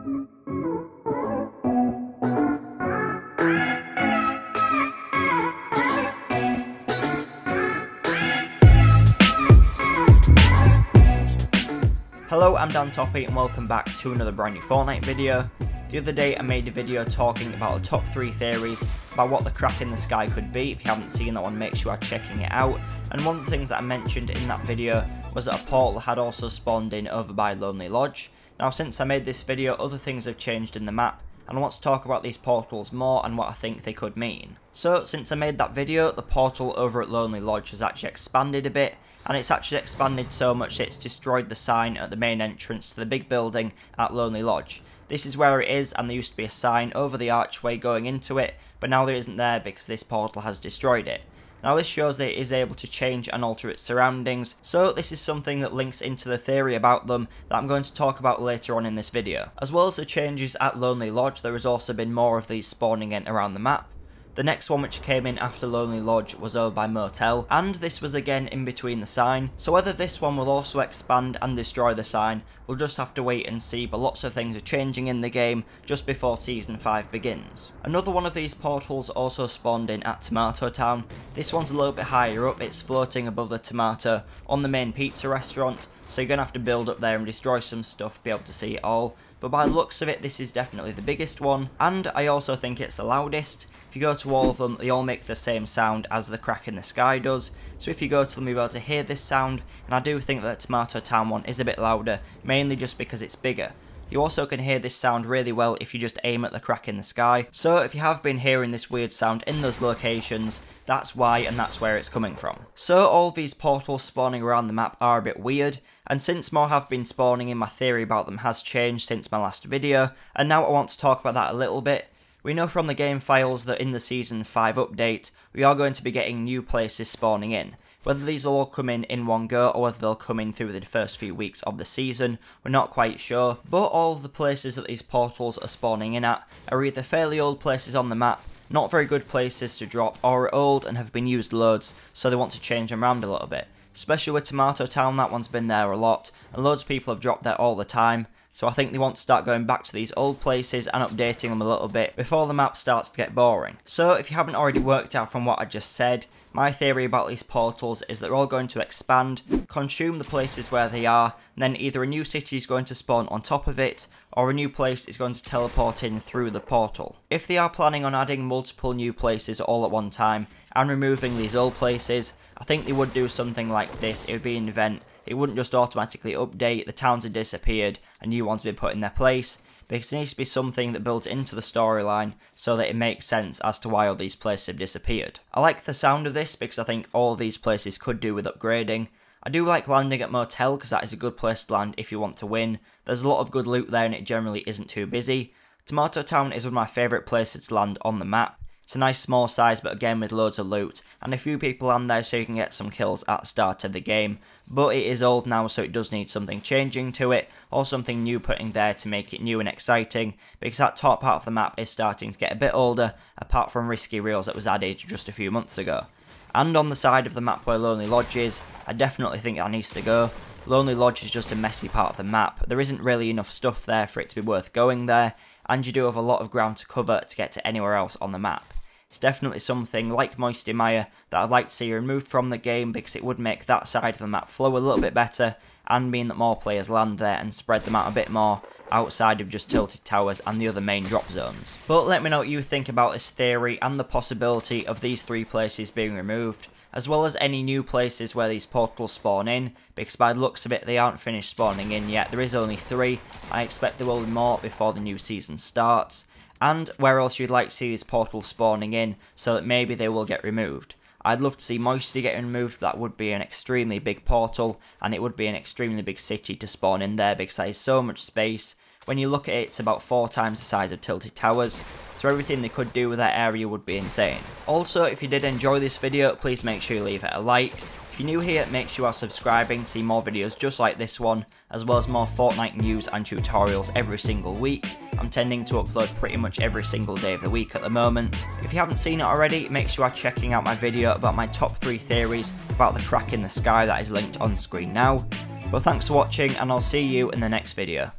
Hello, I'm Dan Toppy and welcome back to another brand new Fortnite video. The other day I made a video talking about the top 3 theories about what the crack in the sky could be. If you haven't seen that one, make sure you're checking it out. And one of the things that I mentioned in that video was that a portal had also spawned in over by Lonely Lodge. Now since I made this video, other things have changed in the map, and I want to talk about these portals more and what I think they could mean. So since I made that video, the portal over at Lonely Lodge has actually expanded a bit, and it's actually expanded so much that it's destroyed the sign at the main entrance to the big building at Lonely Lodge. This is where it is, and there used to be a sign over the archway going into it, but now there isn't there because this portal has destroyed it. Now this shows that it is able to change and alter its surroundings, so this is something that links into the theory about them that I'm going to talk about later on in this video. As well as the changes at Lonely Lodge, there has also been more of these spawning in around the map. The next one which came in after Lonely Lodge was over by Motel, and this was again in between the sign, so whether this one will also expand and destroy the sign, we'll just have to wait and see, but lots of things are changing in the game just before Season 5 begins. Another one of these portals also spawned in at Tomato Town. This one's a little bit higher up, it's floating above the tomato on the main pizza restaurant, so you're going to have to build up there and destroy some stuff to be able to see it all. But by the looks of it, this is definitely the biggest one, and I also think it's the loudest. If you go to all of them, they all make the same sound as the crack in the sky does, so if you go to them, you'll be able to hear this sound, and I do think that the Tomato Town one is a bit louder, mainly just because it's bigger. You also can hear this sound really well if you just aim at the crack in the sky, so if you have been hearing this weird sound in those locations, that's why and that's where it's coming from. So all these portals spawning around the map are a bit weird, and since more have been spawning in, my theory about them has changed since my last video, and now I want to talk about that a little bit. We know from the game files that in the Season 5 update, we are going to be getting new places spawning in. Whether these will all come in one go, or whether they'll come in through the first few weeks of the season, we're not quite sure, but all of the places that these portals are spawning in at are either fairly old places on the map, not very good places to drop, or are old and have been used loads, so they want to change them around a little bit. Especially with Tomato Town, that one's been there a lot, and loads of people have dropped there all the time, so I think they want to start going back to these old places and updating them a little bit before the map starts to get boring. So if you haven't already worked out from what I just said, my theory about these portals is that they're all going to expand, consume the places where they are, and then either a new city is going to spawn on top of it, or a new place is going to teleport in through the portal. If they are planning on adding multiple new places all at one time, and removing these old places, I think they would do something like this. It would be an event. It wouldn't just automatically update, the towns had disappeared and new ones have been put in their place, because it needs to be something that builds into the storyline so that it makes sense as to why all these places have disappeared. I like the sound of this because I think all of these places could do with upgrading. I do like landing at Motel because that is a good place to land if you want to win. There's a lot of good loot there and it generally isn't too busy. Tomato Town is one of my favourite places to land on the map. It's a nice small size, but again with loads of loot, and a few people land there so you can get some kills at the start of the game, but it is old now so it does need something changing to it, or something new putting there to make it new and exciting, because that top part of the map is starting to get a bit older, apart from Risky Reels that was added just a few months ago. And on the side of the map where Lonely Lodge is, I definitely think that needs to go. Lonely Lodge is just a messy part of the map, there isn't really enough stuff there for it to be worth going there, and you do have a lot of ground to cover to get to anywhere else on the map. It's definitely something like Moisty Mire that I'd like to see removed from the game because it would make that side of the map flow a little bit better and mean that more players land there and spread them out a bit more outside of just Tilted Towers and the other main drop zones. But let me know what you think about this theory and the possibility of these 3 places being removed, as well as any new places where these portals spawn in, because by the looks of it they aren't finished spawning in yet. There is only 3, I expect there will be more before the new season starts. And where else you'd like to see these portals spawning in so that maybe they will get removed. I'd love to see Moisty getting removed, but that would be an extremely big portal, and it would be an extremely big city to spawn in there because there is so much space. When you look at it, it's about 4 times the size of Tilted Towers, so everything they could do with that area would be insane. Also, if you did enjoy this video, please make sure you leave it a like. If you're new here, make sure you are subscribing to see more videos just like this one, as well as more Fortnite news and tutorials every single week. I'm tending to upload pretty much every single day of the week at the moment. If you haven't seen it already, make sure you are checking out my video about my top 3 theories about the crack in the sky that is linked on screen now. Well, thanks for watching, and I'll see you in the next video.